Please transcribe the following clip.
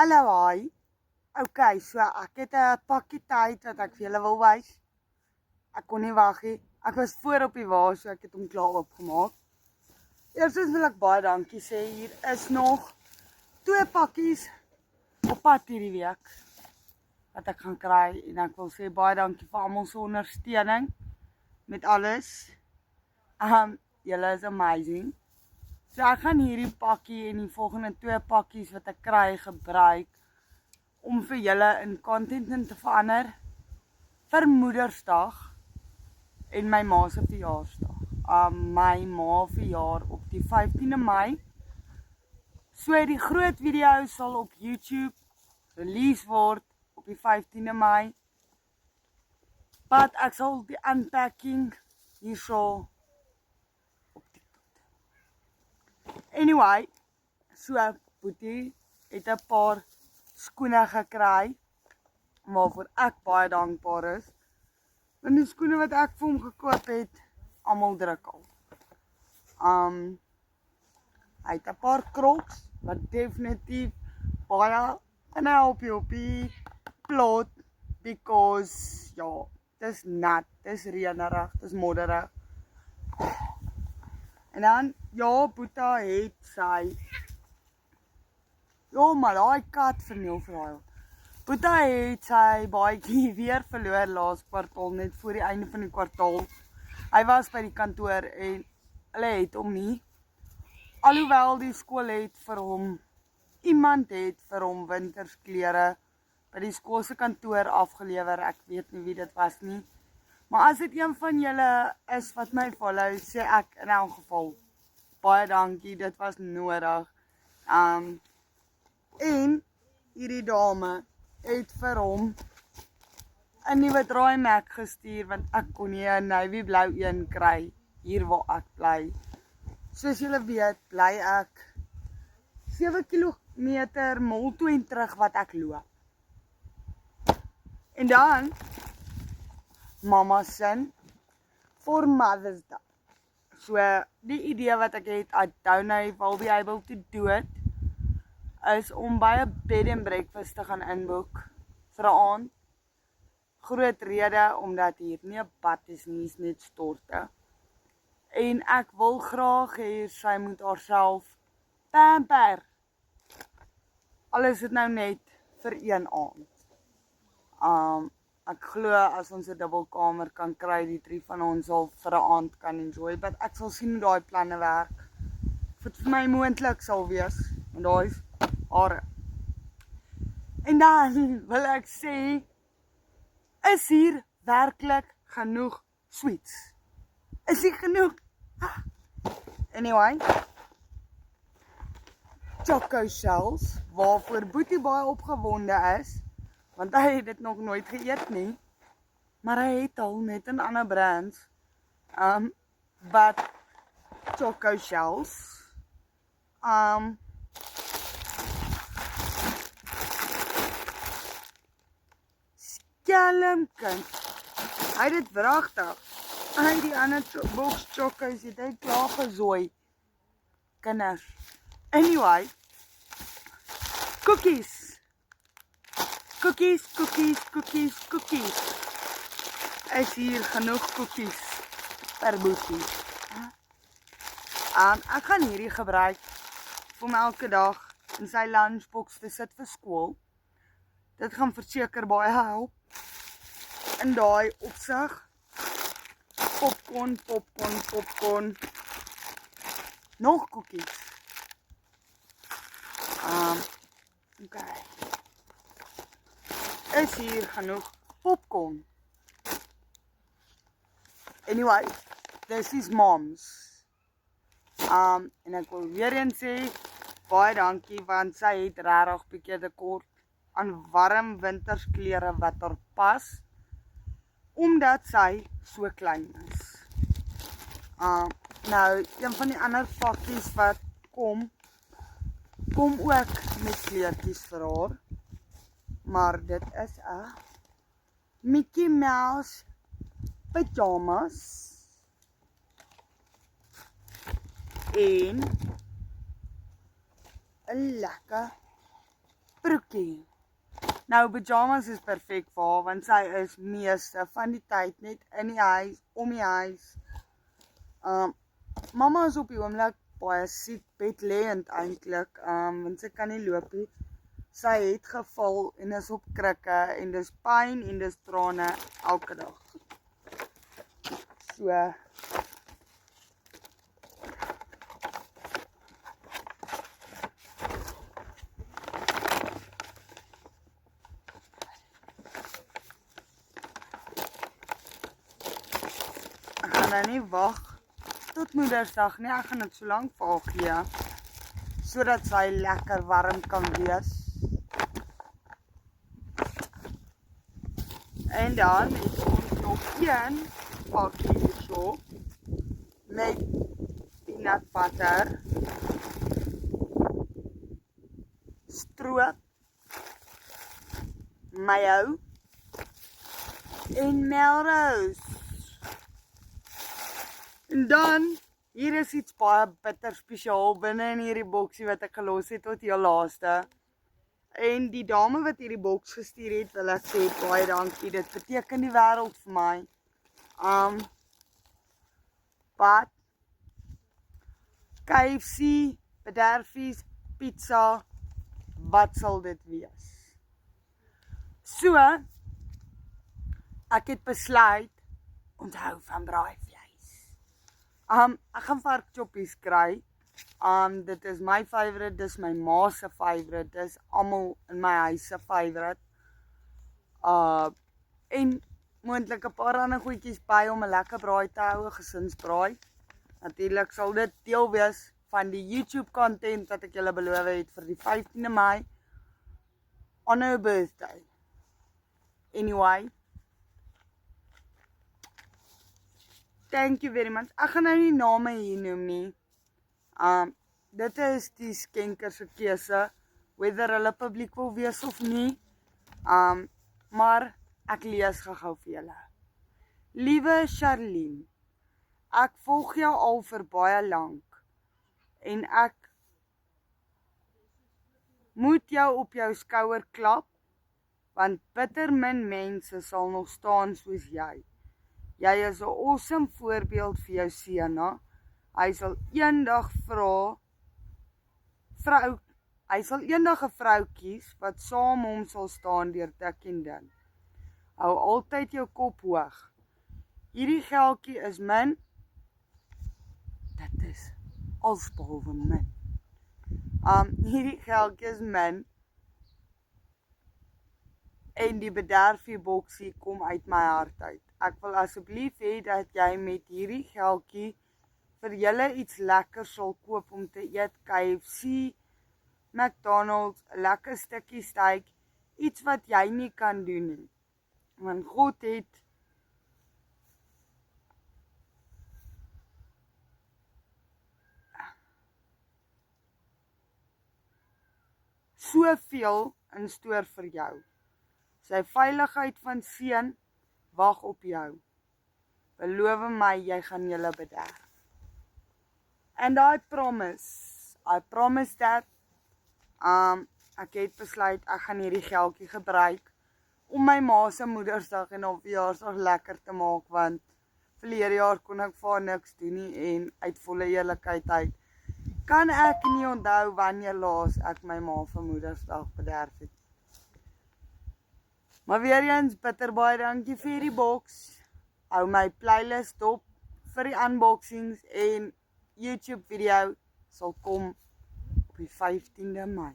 Hallo, hi. Okay, so ek het 'n pakkie tyd wat ek vir julle wil wys. Ek kon nie wag nie. Ek was voor op die wa, so ek het hom klaar oopgemaak. Eerstens wil ek baie dankie sê. Hier is nog 2 pakkies op pad hierdie week wat ek gaan kry en ek wil sê baie dankie vir almal se ondersteuning met alles. Julle is amazing. So ek gaan hierdie pakkie en die volgende 2 pakkies wat ek kry gebruik om vir julle in content in te verander vir Moedersdag en my ma se verjaarsdag. My ma verjaar op die 15de Mei. So die groot video sal op YouTube release word op die 15de Mei. Maar ek sal die unpacking hierso op TikTok. Anyway, so Boetie het 'n paar skoene gekry waarvoor ek baie dankbaar is. Want die skoene wat ek vir hom gekoop het, almal druk al. Hy het 'n paar Crocs wat definitief baie kan help jy op die plot because ja, dis nat, dis reënerig, dis modderig. En dan ja, Boeta het sy ja, maar daai kat verniel vir haar. Boeta het sy baadjie weer verloor laas kwartaal, net voor die einde van die kwartaal. Hy was by die kantoor en hulle het hom nie. Alhoewel die skool het vir hom, iemand het vir hom wintersklere by die skool se kantoor afgelewer. Ek weet nie wie dit was nie. Maar as dit een van julle is wat my follow, sê ek in elk geval baie dankie, dit was nodig. En hierdie dame het vir hom 'n nuwe draai Mac gestuur, want ek kon nie 'n navy blou een kry hier waar ek bly. Soos julle weet, bly ek 7 kilometer mol toe en terug wat ek loop. En dan mama sin for Mother's Day. So die idee wat ek het, I don't know if I'll be able to do it, is om by 'n bed and breakfast te gaan inboek vir 'n aand. Groot rede omdat hier nie 'n bad is nie, is net storte. En ek wil graag hê sy moet haarself pamper. Al is dit nou net vir een aand. Ek glo as ons 'n dubbelkamer kan kry, die 3 van ons sal vir 'n aand kan enjoy, but ek sal sien hoe daai planne werk. Of dit vir my moontlik sal wees, want daai is hare. En dan wil ek sê, is hier werklik genoeg sweets? Is hier genoeg? Anyway, Choco Shells, waarvoor Boetie baie opgewonde is, want hy het dit nog nooit geëet nie, maar hy het al net in ander brands, but Choco Shells, skelmkind, hy het dit wragtig, hy die ander box chocos het hy klaar gezooi, kinders. Anyway, cookies, is hier genoeg cookies per Boetie. Ek gaan hierdie gebruik om elke dag in sy lunchbox te sit vir skool. Dit gaan verseker baie help in daai opsig. Popcorn. Nog cookies. Okay. Is hier genoeg popcorn? Anyway, this is mom's. En ek wil weer eens sê, baie dankie, want sy het regtig bietjie tekort aan warm wintersklere wat haar pas, omdat sy so klein is. Nou, een van die ander pakkies wat kom ook met kleertjies vir haar, maar dit is 'n Mickey Mouse pyjamas en 'n lekker broekie. Nou, pyjamas is perfek vir haar, want sy is meeste van die tyd net in die huis, om die huis. Mama is op die oomblik baie siek, bedlêend eintlik, want sy kan nie loop nie. Sy het geval en is op krikke en dis pyn en dis trane elke dag. So, ek gaan nou nie wag tot Moedersdag nie, ek gaan dit so lank vir haar gee, sodat sy lekker warm kan wees. En dan het ons nog een pakkie hierso met peanut butter, stroop, mayo en Melrose. En dan, hier is iets baie bitter spesiaal binne in hierdie boksie wat ek gelos het tot heel laaste. En die dame wat hierdie boks gestuur het, wil ek sê baie dankie, dit beteken die wêreld vir my. But KFC, bederfies, pizza, wat sal dit wees? So, ek het besluit, onthou van braaivleis. Ek gaan varkchoppies kry. Dit is my favourite, dis my ma se favourite, dis almal in my huis se favourite. En moontlik 'n paar ander goedjies by om 'n lekker braai te hou, 'n gesinsbraai. Natuurlik sal dit deel wees van die YouTube content wat ek julle beloof het vir die 15de Mei on her birthday. Anyway, thank you very much. Ek gaan nou nie name hier noem nie. Dit is die skenker se keuse, whether hulle publiek wil wees of nie. Maar ek lees gou vir julle. Liewe Charlene, ek volg jou al vir baie lank en ek moet jou op jou skouer klap, want bitter min mense sal nog staan soos jy. Jy is 'n awesome voorbeeld vir jou seun. Hy sal eendag 'n vrou kies wat saam hom sal staan deur dik en dun. Hou altyd jou kop hoog. Hierdie geldjie is min. Dit is alsbehalwe min. Hierdie geldjie is min. En die bederfie boksie kom uit my hart uit. Ek wil asseblief hê dat jy met hierdie geldjie vir julle iets lekker sal koop om te eet, KFC, McDonald's, 'n lekker stukkie steak, iets wat jy nie kan doen nie. Want God het soveel in stoor vir jou. Sy veiligheid van seun wag op jou. Beloof my, jy gaan julle bederf. And I promise that, ek het besluit, ek gaan hierdie geldjie gebruik, om my ma se Moedersdag en haar verjaarsdag lekker te maak, want verlede jaar kon ek vir haar niks doen nie, en uit volle eerlikheid uit, kan ek nie onthou wanneer laas ek my ma vir Moedersdag bederf het. Maar weer eens, bitter baie dankie vir hierdie boks. Hou my playlist dop vir die unboxings en YouTube video sal kom op die 15de Mei.